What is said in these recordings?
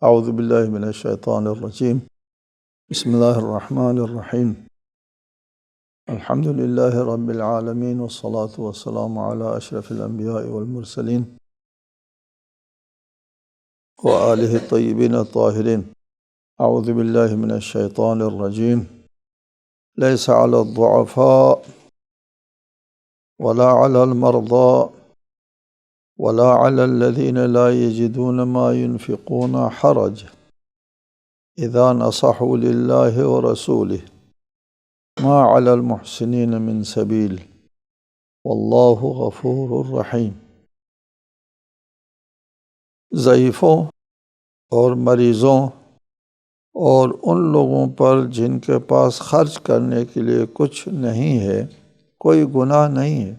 اعوذ باللہ من الشیطان الرجیم بسم اللہ الرحمن الرحیم الحمد للہ رب العالمین والصلاة والسلام علی اشرف الانبیاء والمرسلین وآلہ الطیبین الطاہرین اعوذ باللہ من الشیطان الرجیم لیس علی الضعفاء ولا علی المرضى ولا على الذين لا يجدون ما ينفقون حرج إذا نصحوا لله ورسوله ما على المحسنين من سبيل والله غفور رحيم۔ ضعیفوں اور مریضوں اور ان لوگوں پر جن کے پاس خرچ کرنے کے لیے کچھ نہیں ہے، کوئی گناہ نہیں ہے،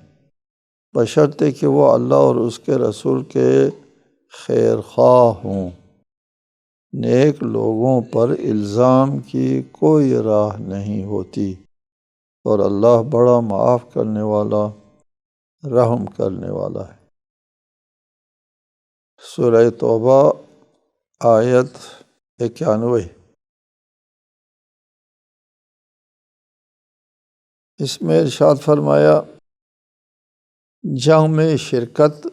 بشرطے کہ وہ اللہ اور اس کے رسول کے خیر خواہ ہوں۔ نیک لوگوں پر الزام کی کوئی راہ نہیں ہوتی اور اللہ بڑا معاف کرنے والا، رحم کرنے والا ہے۔ سورہ توبہ آیت 91۔ اس میں ارشاد فرمایا، جنگ میں شرکت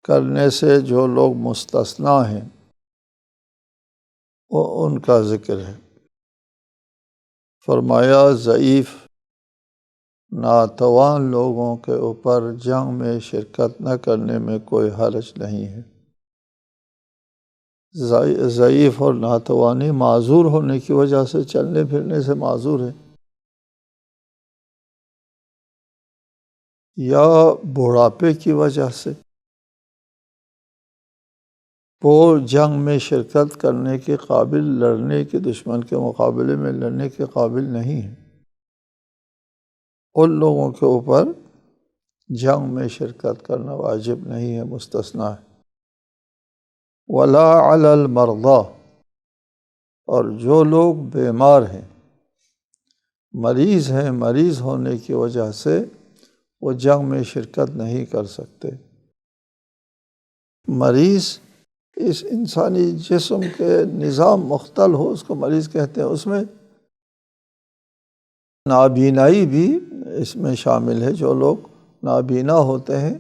کرنے سے جو لوگ مستثنی ہیں وہ ان کا ذکر ہے۔ فرمایا ضعیف ناتوان لوگوں کے اوپر جنگ میں شرکت نہ کرنے میں کوئی حرج نہیں ہے۔ ضعیف اور ناتوانی معذور ہونے کی وجہ سے، چلنے پھرنے سے معذور ہے، یا بڑھاپے کی وجہ سے وہ جنگ میں شرکت کرنے کے قابل، لڑنے کے، دشمن کے مقابلے میں لڑنے کے قابل نہیں ہے، ان لوگوں کے اوپر جنگ میں شرکت کرنا واجب نہیں ہے، مستثنی ہے۔ ولا علی المرضى، اور جو لوگ بیمار ہیں، مریض ہیں، مریض ہونے کی وجہ سے وہ جنگ میں شرکت نہیں کر سکتے۔ مریض اس انسانی جسم کے نظام مختل ہو، اس کو مریض کہتے ہیں۔ اس میں نابینائی بھی اس میں شامل ہے۔ جو لوگ نابینا ہوتے ہیں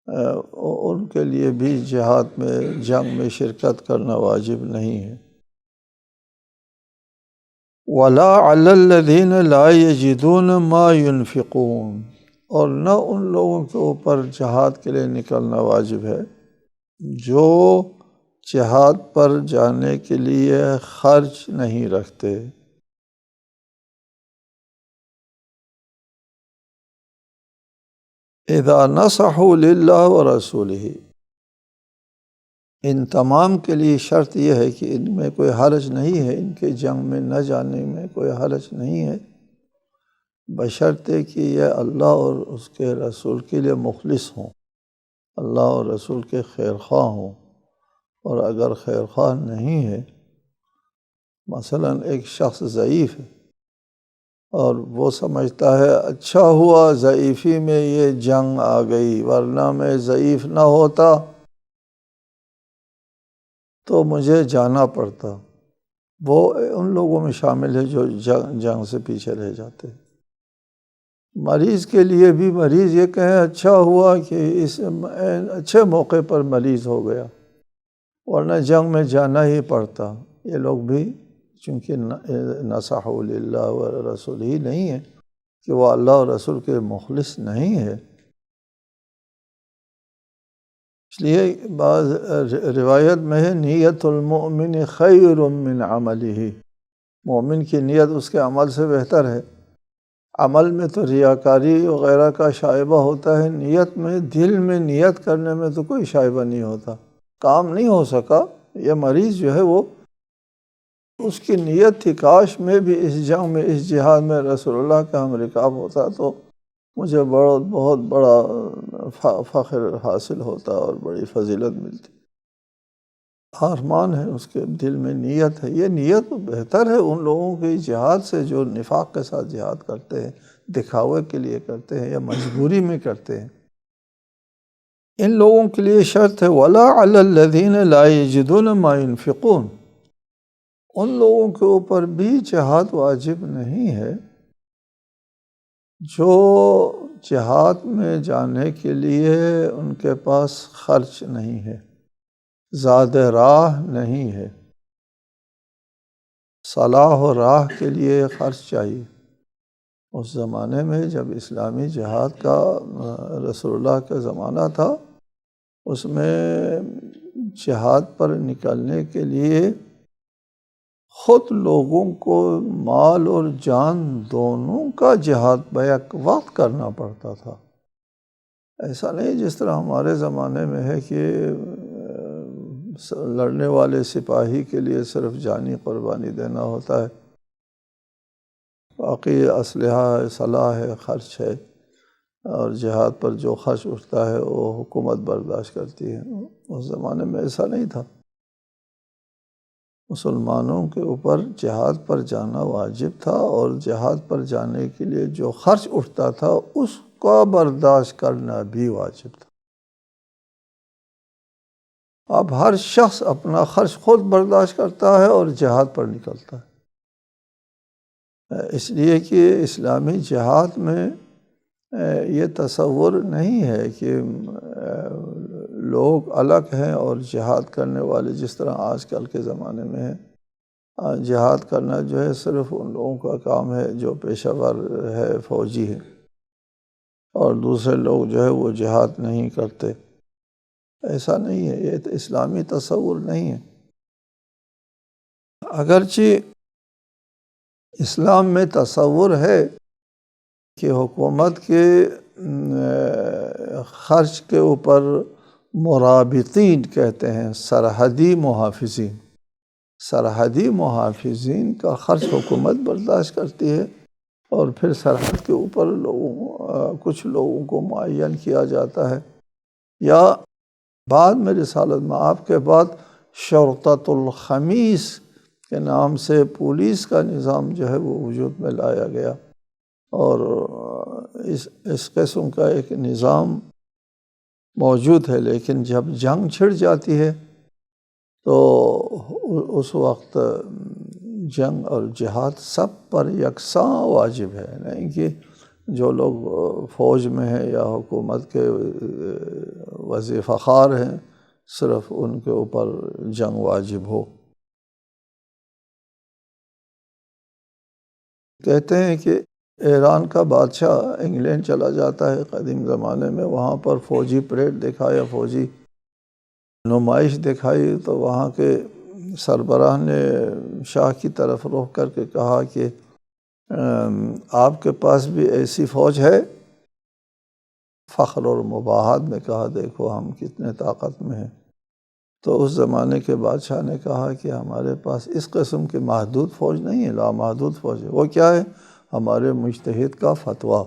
ان کے لیے بھی جہاد میں، جنگ میں شرکت کرنا واجب نہیں ہے۔ وَلَا عَلَى الَّذِينَ لَا يَجِدُونَ مَا يُنْفِقُونَ، اور نہ ان لوگوں کے اوپر جہاد کے لیے نکلنا واجب ہے جو جہاد پر جانے کے لیے خرچ نہیں رکھتے۔ اذا نصحوا للہ ورسولہ، ان تمام کے لیے شرط یہ ہے کہ ان میں کوئی حرج نہیں ہے، ان کے جنگ میں نہ جانے میں کوئی حرج نہیں ہے، بشرطے کہ یہ اللہ اور اس کے رسول کے لیے مخلص ہوں، اللہ اور رسول کے خیر خواہ ہوں۔ اور اگر خیر خواہ نہیں ہے، مثلا ایک شخص ضعیف ہے اور وہ سمجھتا ہے اچھا ہوا ضعیفی میں یہ جنگ آ گئی، ورنہ میں ضعیف نہ ہوتا تو مجھے جانا پڑتا، وہ ان لوگوں میں شامل ہے جو جنگ سے پیچھے رہ جاتے ہیں۔ مریض کے لیے بھی، مریض یہ کہیں اچھا ہوا کہ اس اچھے موقع پر مریض ہو گیا، ورنہ جنگ میں جانا ہی پڑتا۔ یہ لوگ بھی چونکہ نصحوا للہ ورسولہ ہی نہیں ہے کہ وہ اللہ اور رسول کے مخلص نہیں ہے، اس لیے بعض روایت میں ہے نیت المؤمن خیر من عملہ، مومن کی نیت اس کے عمل سے بہتر ہے۔ عمل میں تو ریاکاری وغیرہ کا شائبہ ہوتا ہے، نیت میں، دل میں نیت کرنے میں تو کوئی شائبہ نہیں ہوتا۔ کام نہیں ہو سکا، یہ مریض جو ہے وہ، اس کی نیت تھی کاش میں بھی اس جنگ میں، اس جہاد میں رسول اللہ کا ہم رکاب ہوتا تو مجھے بہت بڑا فخر حاصل ہوتا اور بڑی فضیلت ملتی۔ ارمان ہے اس کے دل میں، نیت ہے۔ یہ نیت بہتر ہے ان لوگوں کے جہاد سے جو نفاق کے ساتھ جہاد کرتے ہیں، دکھاوے کے لیے کرتے ہیں یا مجبوری میں کرتے ہیں۔ ان لوگوں کے لیے شرط ہے وَلَا عَلَى الَّذِينَ لَا يَجِدُونَ مَا يُنْفِقُونَ، ان لوگوں کے اوپر بھی جہاد واجب نہیں ہے جو جہاد میں جانے کے لیے ان کے پاس خرچ نہیں ہے، زاد راہ نہیں ہے۔ صلاح و راہ کے لیے خرچ چاہیے۔ اس زمانے میں جب اسلامی جہاد کا رسول اللہ کا زمانہ تھا، اس میں جہاد پر نکلنے کے لیے خود لوگوں کو مال اور جان دونوں کا جہاد بیک وقت کرنا پڑتا تھا۔ ایسا نہیں جس طرح ہمارے زمانے میں ہے کہ لڑنے والے سپاہی کے لیے صرف جانی قربانی دینا ہوتا ہے، باقی اسلحہ صلاح ہے، خرچ ہے، اور جہاد پر جو خرچ اٹھتا ہے وہ حکومت برداشت کرتی ہے۔ اس زمانے میں ایسا نہیں تھا، مسلمانوں کے اوپر جہاد پر جانا واجب تھا، اور جہاد پر جانے کے لیے جو خرچ اٹھتا تھا اس کا برداشت کرنا بھی واجب تھا۔ اب ہر شخص اپنا خرچ خود برداشت کرتا ہے اور جہاد پر نکلتا ہے، اس لیے کہ اسلامی جہاد میں یہ تصور نہیں ہے کہ لوگ الگ ہیں اور جہاد کرنے والے جس طرح آج کل کے زمانے میں ہے۔ جہاد کرنا جو ہے صرف ان لوگوں کا کام ہے جو پیشہ ور ہے، فوجی ہے، اور دوسرے لوگ جو ہے وہ جہاد نہیں کرتے۔ ایسا نہیں ہے، یہ اسلامی تصور نہیں ہے۔ اگرچہ اسلام میں تصور ہے کہ حکومت کے خرچ کے اوپر مرابطین کہتے ہیں، سرحدی محافظین، سرحدی محافظین کا خرچ حکومت برداشت کرتی ہے، اور پھر سرحد کے اوپر کچھ لوگوں کو معین کیا جاتا ہے، یا بعد میں رسالت مآب کے بعد شرطۃ الخمیس کے نام سے پولیس کا نظام جو ہے وہ وجود میں لایا گیا، اور اس قسم کا ایک نظام موجود ہے۔ لیکن جب جنگ چھڑ جاتی ہے تو اس وقت جنگ اور جہاد سب پر یکساں واجب ہے، نہیں کہ جو لوگ فوج میں ہیں یا حکومت کے وظیفہ خوار ہیں صرف ان کے اوپر جنگ واجب ہو۔ کہتے ہیں کہ ایران کا بادشاہ انگلینڈ چلا جاتا ہے قدیم زمانے میں، وہاں پر فوجی پریڈ دکھایا، فوجی نمائش دکھائی، تو وہاں کے سربراہ نے شاہ کی طرف رخ کر کے کہا کہ آپ کے پاس بھی ایسی فوج ہے؟ فخر اور مباحت میں کہا دیکھو ہم کتنے طاقت میں ہیں۔ تو اس زمانے کے بادشاہ نے کہا کہ ہمارے پاس اس قسم کی محدود فوج نہیں ہے، لامحدود فوج ہے۔ وہ کیا ہے؟ ہمارے مجتہد کا فتویٰ،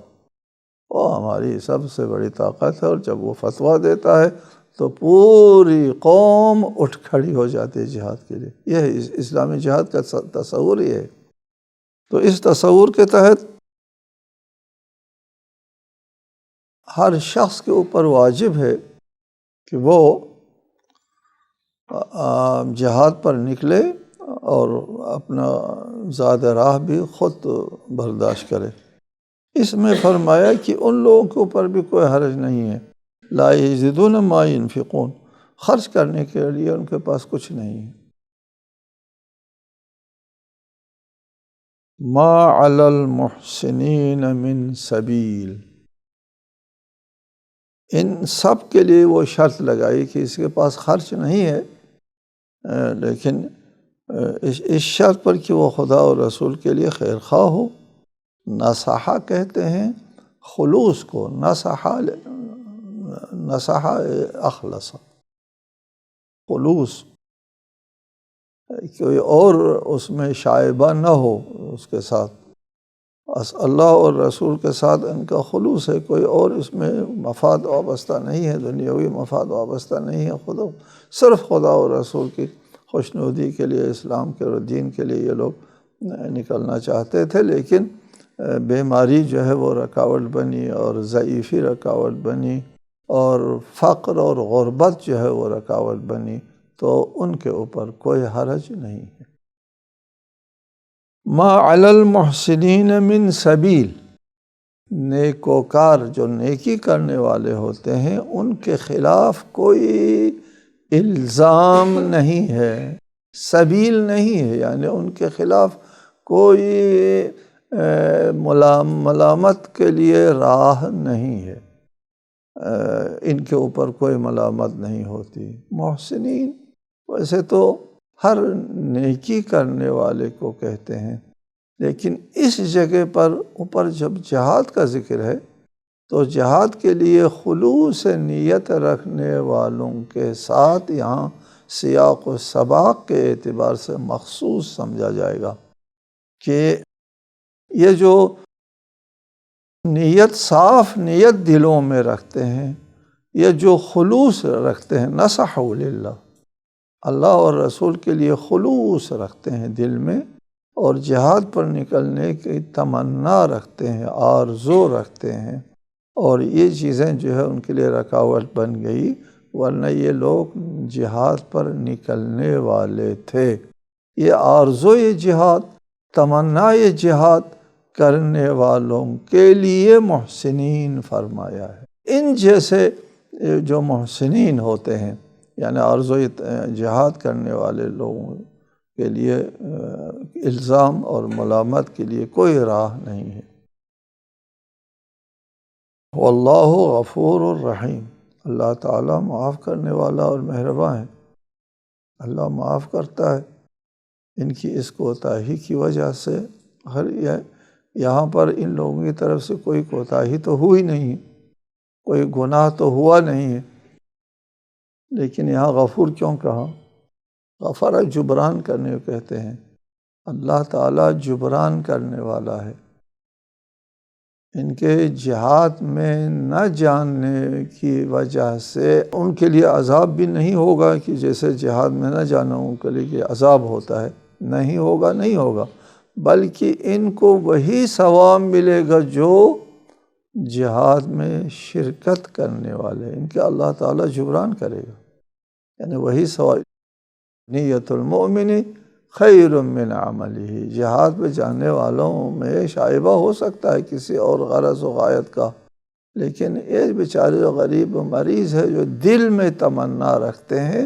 وہ ہماری سب سے بڑی طاقت ہے، اور جب وہ فتویٰ دیتا ہے تو پوری قوم اٹھ کھڑی ہو جاتی ہے جہاد کے لیے۔ یہ اسلامی جہاد کا تصور ہی ہے۔ تو اس تصور کے تحت ہر شخص کے اوپر واجب ہے کہ وہ جہاد پر نکلے اور اپنا زاد راہ بھی خود برداشت کرے۔ اس میں فرمایا کہ ان لوگوں کے اوپر بھی کوئی حرج نہیں ہے، لا یجدون ما ينفقون، خرچ کرنے کے لیے ان کے پاس کچھ نہیں ہے۔ ما علی المحسنین من سبیل، ان سب کے لیے وہ شرط لگائی کہ اس کے پاس خرچ نہیں ہے، لیکن اس شرط پر کہ وہ خدا اور رسول کے لیے خیر خواہ ہو۔ نصحہ کہتے ہیں خلوص کو، نصحہ اخلص، خلوص، کوئی اور اس میں شائبہ نہ ہو اس کے ساتھ، اللہ اور رسول کے ساتھ ان کا خلوص ہے، کوئی اور اس میں مفاد وابستہ نہیں ہے، دنیاوی مفاد وابستہ نہیں ہے، صرف خدا اور رسول کی خوشنودی کے لیے، اسلام کے اور دین کے لیے یہ لوگ نکلنا چاہتے تھے، لیکن بیماری جو ہے وہ رکاوٹ بنی، اور ضعیفی رکاوٹ بنی، اور فقر اور غربت جو ہے وہ رکاوٹ بنی تو ان کے اوپر کوئی حرج نہیں ہے۔ ما علی المحسنین من سبیل، نیکوکار جو نیکی کرنے والے ہوتے ہیں ان کے خلاف کوئی الزام نہیں ہے، سبیل نہیں ہے، یعنی ان کے خلاف کوئی ملامت کے لیے راہ نہیں ہے، ان کے اوپر کوئی ملامت نہیں ہوتی۔ محسنین ویسے تو ہر نیکی کرنے والے کو کہتے ہیں، لیکن اس جگہ پر اوپر جب جہاد کا ذکر ہے تو جہاد کے لیے خلوص نیت رکھنے والوں کے ساتھ یہاں سیاق و سباق کے اعتبار سے مخصوص سمجھا جائے گا کہ یہ جو نیت صاف نیت دلوں میں رکھتے ہیں، یہ جو خلوص رکھتے ہیں، نصحوا للہ، اللہ اور رسول کے لیے خلوص رکھتے ہیں دل میں، اور جہاد پر نکلنے کی تمنا رکھتے ہیں، آرزو رکھتے ہیں، اور یہ چیزیں جو ہے ان کے لیے رکاوٹ بن گئی، ورنہ یہ لوگ جہاد پر نکلنے والے تھے۔ یہ آرزو یہ جہاد، تمنا یہ جہاد کرنے والوں کے لیے محسنین فرمایا ہے۔ ان جیسے جو محسنین ہوتے ہیں، یعنی آرزو جہاد کرنے والے لوگوں کے لیے الزام اور ملامت کے لیے کوئی راہ نہیں ہے۔ واللہ غفور الرحیم، اللہ تعالیٰ معاف کرنے والا اور مہربان ہے، اللہ معاف کرتا ہے۔ ان کی اس کوتاہی کی وجہ سے یہاں پر ان لوگوں کی طرف سے کوئی کوتاہی تو ہوئی نہیں، کوئی گناہ تو ہوا نہیں ہے، لیکن یہاں غفور کیوں کہا؟ غفر جبران کرنے کو کہتے ہیں، اللہ تعالیٰ جبران کرنے والا ہے۔ ان کے جہاد میں نہ جاننے کی وجہ سے ان کے لیے عذاب بھی نہیں ہوگا کہ جیسے جہاد میں نہ جانا ان کے لیے عذاب ہوتا ہے، نہیں ہوگا، بلکہ ان کو وہی ثواب ملے گا جو جہاد میں شرکت کرنے والے، ان کے اللہ تعالیٰ جبران کرے گا، یعنی وہی ثواب۔ نیت المؤمن خیر من عملہ، جہاد پہ جانے والوں میں شائبہ ہو سکتا ہے کسی اور غرض و غایت کا، لیکن یہ بیچارے غریب مریض ہے جو دل میں تمنا رکھتے ہیں،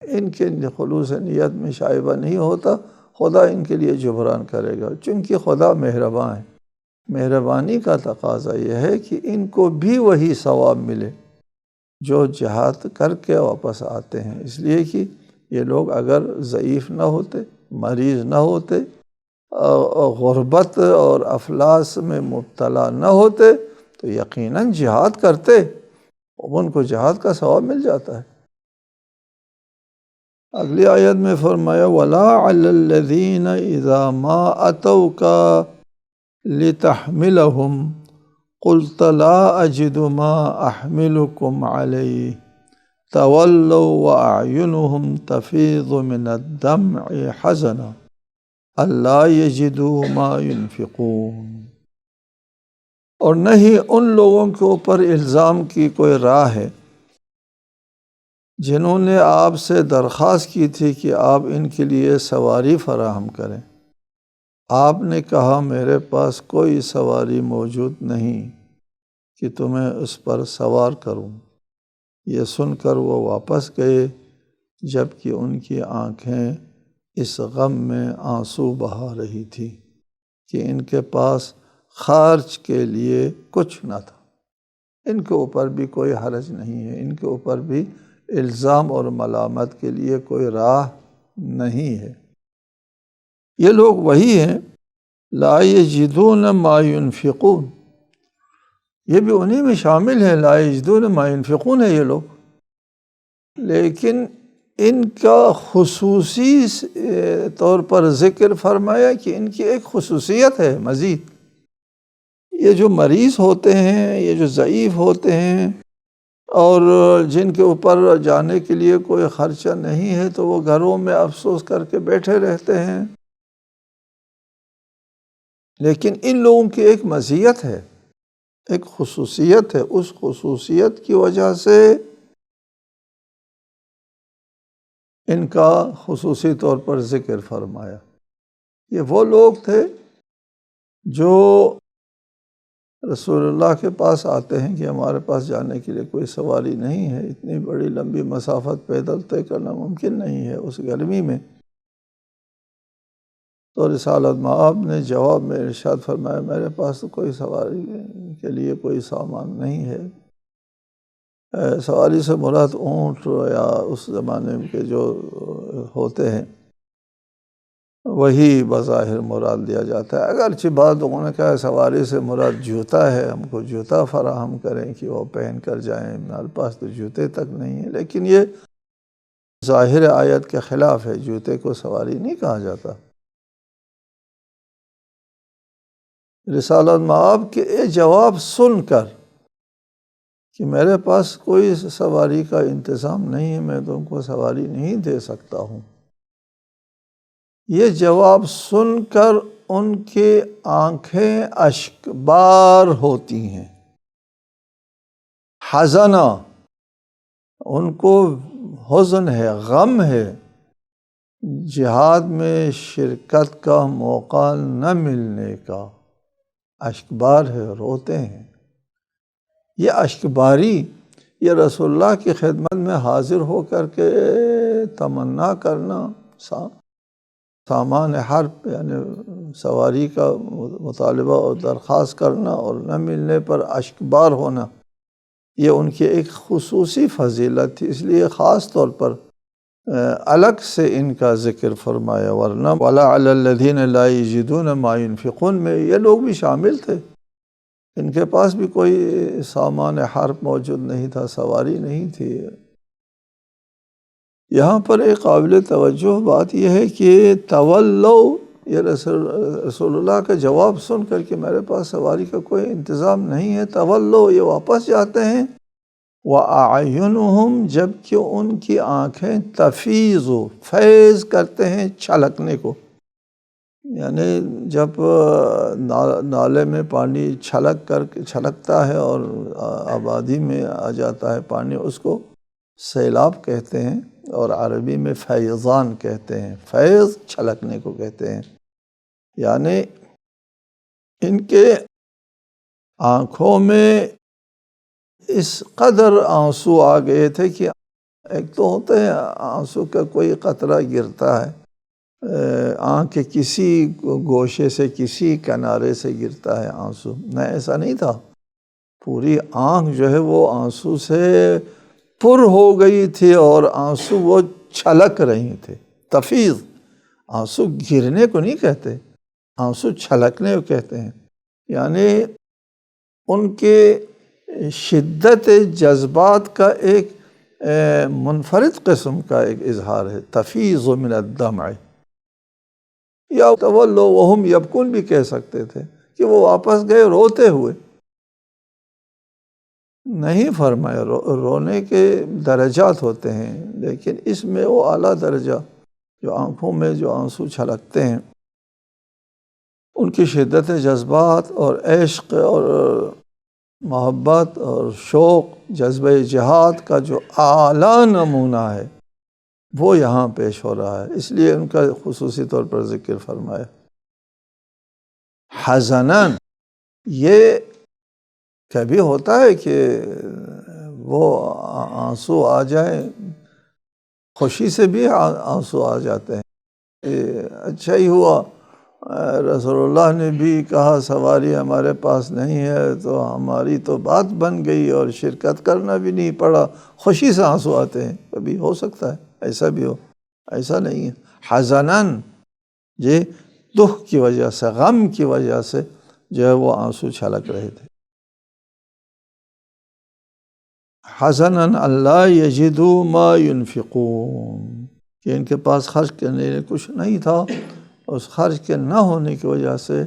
ان کے خلوص نیت میں شائبہ نہیں ہوتا، خدا ان کے لیے جبران کرے گا، چونکہ خدا مہربان ہے۔ مہربانی کا تقاضا یہ ہے کہ ان کو بھی وہی ثواب ملے جو جہاد کر کے واپس آتے ہیں، اس لیے کہ یہ لوگ اگر ضعیف نہ ہوتے، مریض نہ ہوتے، غربت اور افلاس میں مبتلا نہ ہوتے تو یقیناً جہاد کرتے، ان کو جہاد کا ثواب مل جاتا ہے۔ اگلی آیت میں فرمایا وَلَا عَلَى الَّذِينَ إِذَا مَا أَتَوْكَ لِتَحْمِلَهُمْ قُلْتَ لَا أَجِدُ مَا أَحْمِلُكُمْ عَلَيْهِ تَوَلَّوْا وَأَعْيُنُهُمْ تَفِيضُ مِنَ الدَّمْعِ حَزَنًا أَلَّا يَجِدُوا مَا يُنْفِقُونَ، اور نہیں ان لوگوں کے اوپر الزام کی کوئی راہ ہے جنہوں نے آپ سے درخواست کی تھی کہ آپ ان کے لیے سواری فراہم کریں، آپ نے کہا میرے پاس کوئی سواری موجود نہیں کہ تمہیں اس پر سوار کروں۔ یہ سن کر وہ واپس گئے جبکہ ان کی آنکھیں اس غم میں آنسو بہا رہی تھی کہ ان کے پاس خرچ کے لیے کچھ نہ تھا۔ ان کے اوپر بھی کوئی حرج نہیں ہے، ان کے اوپر بھی الزام اور ملامت کے لیے کوئی راہ نہیں ہے۔ یہ لوگ وہی ہیں لا یجدون ما ينفقون، یہ بھی انہی میں شامل ہے، لا یجدون ما ينفقون ہے یہ لوگ، لیکن ان کا خصوصی طور پر ذکر فرمایا کہ ان کی ایک خصوصیت ہے مزید، یہ جو مریض ہوتے ہیں، یہ جو ضعیف ہوتے ہیں اور جن کے اوپر جانے کے لیے کوئی خرچہ نہیں ہے تو وہ گھروں میں افسوس کر کے بیٹھے رہتے ہیں، لیکن ان لوگوں کی ایک مزیت ہے ایک خصوصیت ہے، اس خصوصیت کی وجہ سے ان کا خصوصی طور پر ذکر فرمایا۔ یہ وہ لوگ تھے جو رسول اللہ کے پاس آتے ہیں کہ ہمارے پاس جانے کے لیے کوئی سواری نہیں ہے، اتنی بڑی لمبی مسافت پیدل طے کرنا ممکن نہیں ہے اس گرمی میں۔ تو رسالت مآب نے جواب میں ارشاد فرمایا میرے پاس تو کوئی سواری کے لیے کوئی سامان نہیں ہے۔ سواری سے مراد اونٹ یا اس زمانے کے جو ہوتے ہیں وہی بظاہر مراد لیا جاتا ہے، اگرچہ بعض لوگوں نے کہا سواری سے مراد جوتا ہے، ہم کو جوتا فراہم کریں کہ وہ پہن کر جائیں، ہمارے پاس تو جوتے تک نہیں ہیں، لیکن یہ ظاہر آیت کے خلاف ہے، جوتے کو سواری نہیں کہا جاتا۔ رسالت مآب کے یہ جواب سن کر کہ میرے پاس کوئی سواری کا انتظام نہیں ہے، میں تم کو سواری نہیں دے سکتا ہوں، یہ جواب سن کر ان کی آنکھیں اشکبار ہوتی ہیں، حزنا، ان کو حزن ہے، غم ہے، جہاد میں شرکت کا موقع نہ ملنے کا، اشکبار ہے، روتے ہیں۔ یہ اشکباری یہ رسول اللہ کی خدمت میں حاضر ہو کر کے تمنا کرنا، سامان حرب یعنی سواری کا مطالبہ اور درخواست کرنا اور نہ ملنے پر اشکبار ہونا، یہ ان کی ایک خصوصی فضیلت تھی، اس لیے خاص طور پر الگ سے ان کا ذکر فرمایا، ورنہ وَلَا عَلَى الَّذِينَ لَا يَجِدُونَ مَا يُنْفِقُونَ میں یہ لوگ بھی شامل تھے، ان کے پاس بھی کوئی سامان حرب موجود نہیں تھا، سواری نہیں تھی۔ یہاں پر ایک قابل توجہ بات یہ ہے کہ تولو، یہ رسول اللہ کا جواب سن کر کہ میرے پاس سواری کا کوئی انتظام نہیں ہے، تولو یہ واپس جاتے ہیں، وَأَعْيُنُهُمْ جبکہ ان کی آنکھیں تفیض فیض کرتے ہیں چھلکنے کو، یعنی جب نالے میں پانی چھلکتا ہے اور آبادی میں آ جاتا ہے پانی، اس کو سیلاب کہتے ہیں اور عربی میں فیضان کہتے ہیں، فیض چھلکنے کو کہتے ہیں، یعنی ان کے آنکھوں میں اس قدر آنسو آ گئے تھے کہ ایک تو ہوتے ہیں آنسو کا کوئی قطرہ گرتا ہے، آنکھ کے کسی گوشے سے کسی کنارے سے گرتا ہے آنسو، نہ ایسا نہیں تھا، پوری آنکھ جو ہے وہ آنسو سے پر ہو گئی تھی اور آنسو وہ چھلک رہی تھے، تفیض، آنسو گرنے کو نہیں کہتے، آنسو چھلکنے کو کہتے ہیں، یعنی ان کے شدت جذبات کا ایک منفرد قسم کا ایک اظہار ہے، تفیض من الدمع، یا تولوا وہم یبکون بھی کہہ سکتے تھے کہ وہ واپس گئے روتے ہوئے، نہیں فرمایا رونے کے درجات ہوتے ہیں، لیکن اس میں وہ اعلیٰ درجہ جو آنکھوں میں جو آنسو چھلکتے ہیں، ان کی شدت جذبات اور عشق اور محبت اور شوق، جذبہ جہاد کا جو اعلیٰ نمونہ ہے وہ یہاں پیش ہو رہا ہے، اس لیے ان کا خصوصی طور پر ذکر فرمایا۔ حزناً، یہ کبھی ہوتا ہے کہ وہ آنسو آ جائیں، خوشی سے بھی آنسو آ جاتے ہیں، اچھا ہی ہوا رسول اللہ نے بھی کہا سواری ہمارے پاس نہیں ہے تو ہماری تو بات بن گئی اور شرکت کرنا بھی نہیں پڑا، خوشی سے آنسو آتے ہیں، کبھی ہو سکتا ہے ایسا بھی ہو، ایسا نہیں ہے۔ حزناً، یہ دکھ کی وجہ سے، غم کی وجہ سے جو ہے وہ آنسو چھلک رہے تھے۔ حزناً اللہ یجدوا ما ينفقون، کہ ان کے پاس خرچ کرنے کے لیے کچھ نہیں تھا، اس خرچ کے نہ ہونے کی وجہ سے،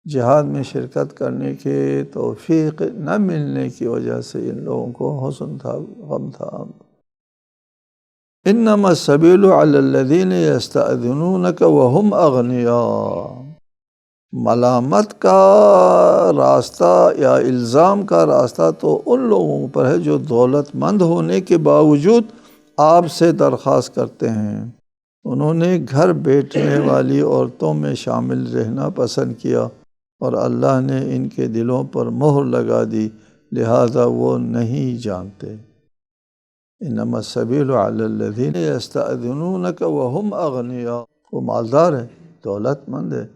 جہاد میں شرکت کرنے کے توفیق نہ ملنے کی وجہ سے ان لوگوں کو حزن تھا، غم تھا۔ انما السبیل علی الذین یستأذنونک وهم اغنیاء، ملامت کا راستہ یا الزام کا راستہ تو ان لوگوں پر ہے جو دولت مند ہونے کے باوجود آپ سے درخواست کرتے ہیں۔ انہوں نے گھر بیٹھنے والی عورتوں میں شامل رہنا پسند کیا اور اللہ نے ان کے دلوں پر مہر لگا دی، لہذا وہ نہیں جانتے۔ انما السبیل علی الذین یستأذنونک وہم اغنیاء، وہ مالدار ہے، دولت مند ہے،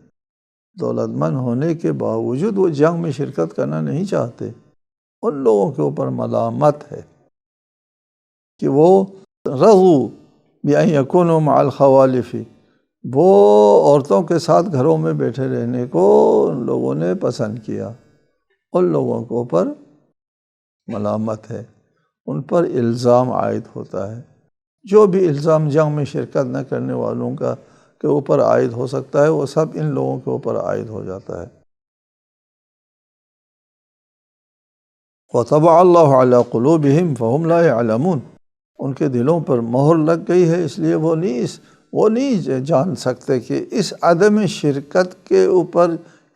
دولت مند ہونے کے باوجود وہ جنگ میں شرکت کرنا نہیں چاہتے۔ ان لوگوں کے اوپر ملامت ہے کہ وہ رضوا بأن یکونوا مع الخوالف، وہ عورتوں کے ساتھ گھروں میں بیٹھے رہنے کو ان لوگوں نے پسند کیا۔ ان لوگوں کے اوپر ملامت ہے، ان پر الزام عائد ہوتا ہے۔ جو بھی الزام جنگ میں شرکت نہ کرنے والوں کا کے اوپر عائد ہو سکتا ہے وہ سب ان لوگوں کے اوپر عائد ہو جاتا ہے۔ وَطَبَعَ اللَّهُ عَلَىٰ قُلُوبِهِمْ فَهُمْ لَا يَعْلَمُونَ، ان کے دلوں پر مہر لگ گئی ہے، اس لیے وہ نہیں جان سکتے کہ اس عدم شرکت کے اوپر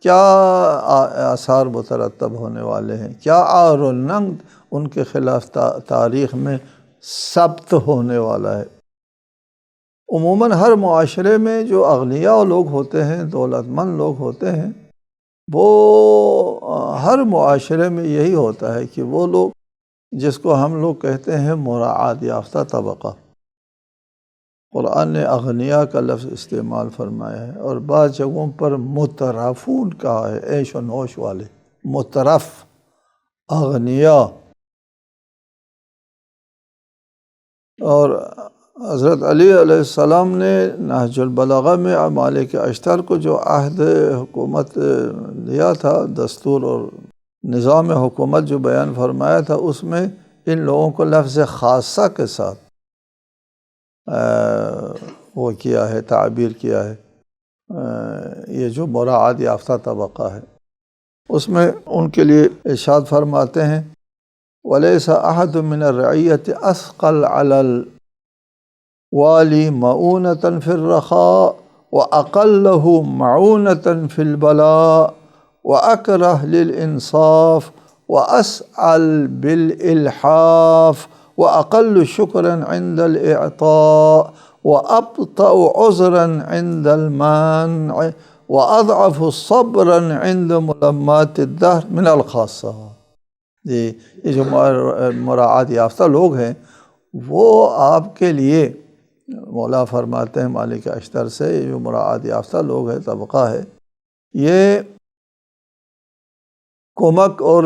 کیا آثار مترتب ہونے والے ہیں، کیا عار و ننگ ان کے خلاف تاریخ میں ثبت ہونے والا ہے۔ عموماً ہر معاشرے میں جو اغنیاء لوگ ہوتے ہیں، دولت مند لوگ ہوتے ہیں، وہ ہر معاشرے میں یہی ہوتا ہے کہ وہ لوگ جس کو ہم لوگ کہتے ہیں مراعات یافتہ طبقہ، قرآن نے اغنیاء کا لفظ استعمال فرمایا ہے اور بعض جگہوں پر مترفون کہا ہے، عیش و نوش والے، مترف اغنیاء۔ اور حضرت علی علیہ السلام نے نہج البلاغہ میں مالک اشتر کو جو عہد حکومت دیا تھا، دستور اور نظام حکومت جو بیان فرمایا تھا، اس میں ان لوگوں کو لفظ خاصہ کے ساتھ وہ کیا ہے، تعبیر کیا ہے، یہ جو مراعات یافتہ طبقہ ہے۔ اس میں ان کے لیے ارشاد فرماتے ہیں وَلَيْسَ أَحَدٌ مِّنَ الرَّعِيَّةِ أَثْقَلَ عَلَى الْوَالِي مَعُونَةً فِي الرَّخَاءِ وَأَقَلَّهُ مَعُونَةً فِي الْبَلَاءِ وَأَكْرَهُ لِلْإِنصَافِ وَأَسْأَلُ بِالْإِلْحَافِ وَأَقَلُّ شُكْرًا عِنْدَ الْإِعْطَاءِ وَأَبْطَأُ عُذْرًا عِنْدَ الْمَانِعِ وَأَضْعَفُ صَبْرًا عِنْدَ مُلَمَّاتِ الدَّهْرِ مِنَ الْخَاصَّةِ۔ یہ جو مراعات یافتہ لوگ ہیں، وہ آپ کے لیے مولا فرماتے ہیں مالک اشتر سے، یہ جو مراعات یافتہ لوگ ہیں، طبقہ ہے، یہ کمک اور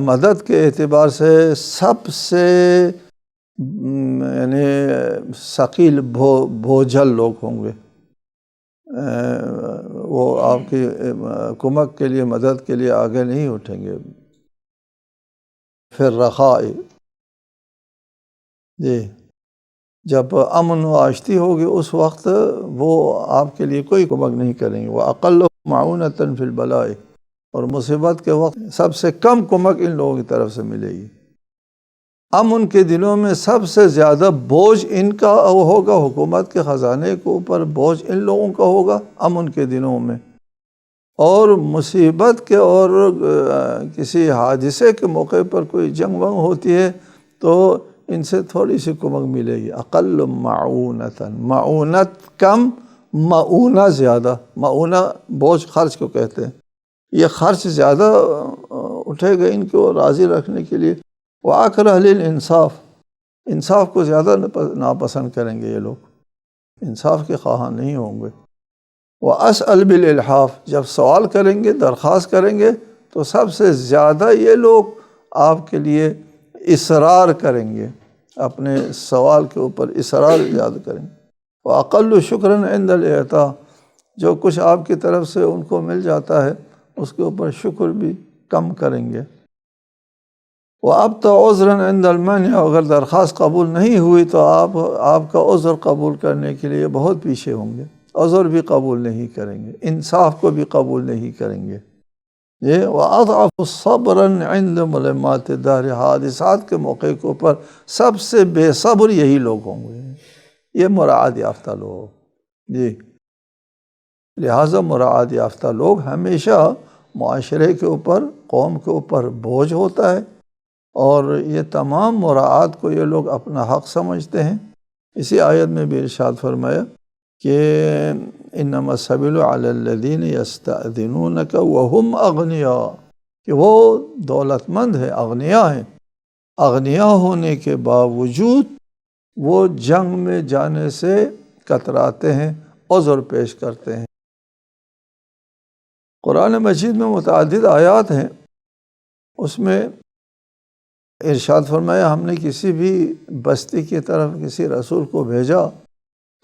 مدد کے اعتبار سے سب سے یعنی ثقیل بوجھل لوگ ہوں گے۔ وہ آپ کی کمک کے لیے، مدد کے لیے آگے نہیں اٹھیں گے۔ پھر رخاء، جی جب امن و آشتی ہوگی اس وقت وہ آپ کے لیے کوئی کمک نہیں کریں گے۔ وَأَقَلُّ مَعُونَةً فِي الْبَلَاءِ، اور مصیبت کے وقت سب سے کم کمک ان لوگوں کی طرف سے ملے گی۔ امن کے دنوں میں سب سے زیادہ بوجھ ان کا ہوگا، حکومت کے خزانے کے اوپر بوجھ ان لوگوں کا ہوگا امن کے دنوں میں، اور مصیبت کے اور کسی حادثے کے موقع پر کوئی جنگ ونگ ہوتی ہے تو ان سے تھوڑی سی کمک ملے گی۔ اقل معونتاً، معونت کم، معونہ زیادہ۔ معونہ بوجھ خرچ کو کہتے ہیں، یہ خرچ زیادہ اٹھے گا ان کو راضی رکھنے کے لیے۔ وَأَكْرَهُ لِلْإِنصَافِ، انصاف کو زیادہ ناپسند کریں گے یہ لوگ، انصاف کے خواہاں نہیں ہوں گے۔ وَأَسْأَلُ بِالْإِلْحَافِ، جب سوال کریں گے، درخواست کریں گے تو سب سے زیادہ یہ لوگ آپ کے لیے اصرار کریں گے، اپنے سوال کے اوپر اصرار زیادہ کریں گے۔ وَأَقَلُّ شُكْرًا عِنْدَ الْإِعْطَاءِ، جو کچھ آپ کی طرف سے ان کو مل جاتا ہے اس کے اوپر شکر بھی کم کریں گے۔ وَأَبْطَأُ عُذْرًا عِنْدَ الْمَانِعِ، اگر درخواست قبول نہیں ہوئی تو آپ کا عذر قبول کرنے کے لیے بہت پیچھے ہوں گے، عذر بھی قبول نہیں کریں گے، انصاف کو بھی قبول نہیں کریں گے۔ یہ وَأَضْعَفُ صَبْرًا عِنْدَ مُلِمَّاتِ الدَّهْرِ، حادثات کے موقع کے اوپر سب سے بے صبر یہی لوگ ہوں گے، یہ مراعات یافتہ لوگ۔ جی لہٰذا مراعات یافتہ لوگ ہمیشہ معاشرے کے اوپر، قوم کے اوپر بوجھ ہوتا ہے، اور یہ تمام مراعات کو یہ لوگ اپنا حق سمجھتے ہیں۔ اسی آیت میں بھی ارشاد فرمایا کہ انما السبیل علی الذین یستأذنونک وہم اغنیاء، کہ وہ دولت مند ہیں، اغنیاء ہیں، اغنیاء ہونے کے باوجود وہ جنگ میں جانے سے کتراتے ہیں، عذر پیش کرتے ہیں۔ قرآن مجید میں متعدد آیات ہیں، اس میں ارشاد فرمایا ہم نے کسی بھی بستی کی طرف کسی رسول کو بھیجا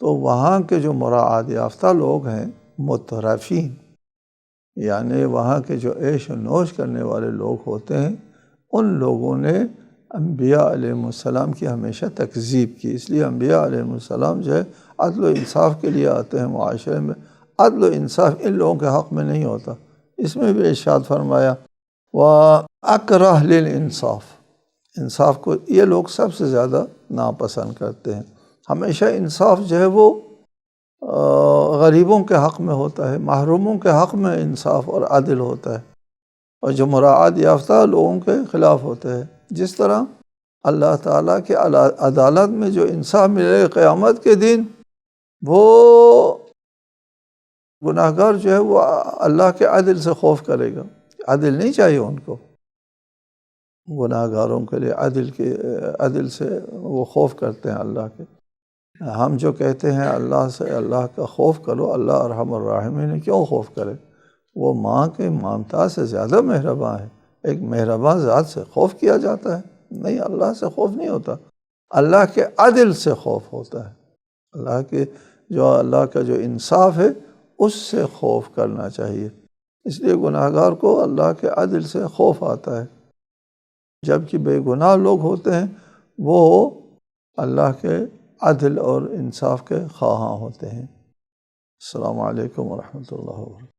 تو وہاں کے جو مراعات یافتہ لوگ ہیں، مترفین، یعنی وہاں کے جو عیش و نوش کرنے والے لوگ ہوتے ہیں، ان لوگوں نے انبیاء علیہ السلام کی ہمیشہ تکذیب کی۔ اس لیے انبیاء علیہ السلام جو ہے عدل و انصاف کے لیے آتے ہیں معاشرے میں، عدل و انصاف ان لوگوں کے حق میں نہیں ہوتا۔ اس میں بھی ارشاد فرمایا وَأَكْرَهَ لِلْإِنصَافِ، انصاف کو یہ لوگ سب سے زیادہ ناپسند کرتے ہیں۔ ہمیشہ انصاف جو ہے وہ غریبوں کے حق میں ہوتا ہے، محروموں کے حق میں انصاف اور عدل ہوتا ہے، اور جو مراعات یافتہ لوگوں کے خلاف ہوتا ہے۔ جس طرح اللہ تعالیٰ کے عدالت میں جو انصاف ملے قیامت کے دن، وہ گناہگار جو ہے وہ اللہ کے عدل سے خوف کرے گا۔ عدل نہیں چاہیے ان کو، گناہگاروں کے لیے عدل سے وہ خوف کرتے ہیں اللہ کے۔ ہم جو کہتے ہیں اللہ سے اللہ کا خوف کرو، اللہ ارحم الراحمین، کیوں خوف کرے؟ وہ ماں کے ممتا سے زیادہ مہرباں ہے۔ ایک مہرباں ذات سے خوف کیا جاتا ہے؟ نہیں، اللہ سے خوف نہیں ہوتا، اللہ کے عدل سے خوف ہوتا ہے۔ اللہ کا جو انصاف ہے اس سے خوف کرنا چاہیے۔ اس لیے گناہگار کو اللہ کے عدل سے خوف آتا ہے، جبکہ بے گناہ لوگ ہوتے ہیں وہ اللہ کے عدل اور انصاف کے خواہاں ہوتے ہیں۔ السلام علیکم ورحمۃ اللہ وبرکاتہ۔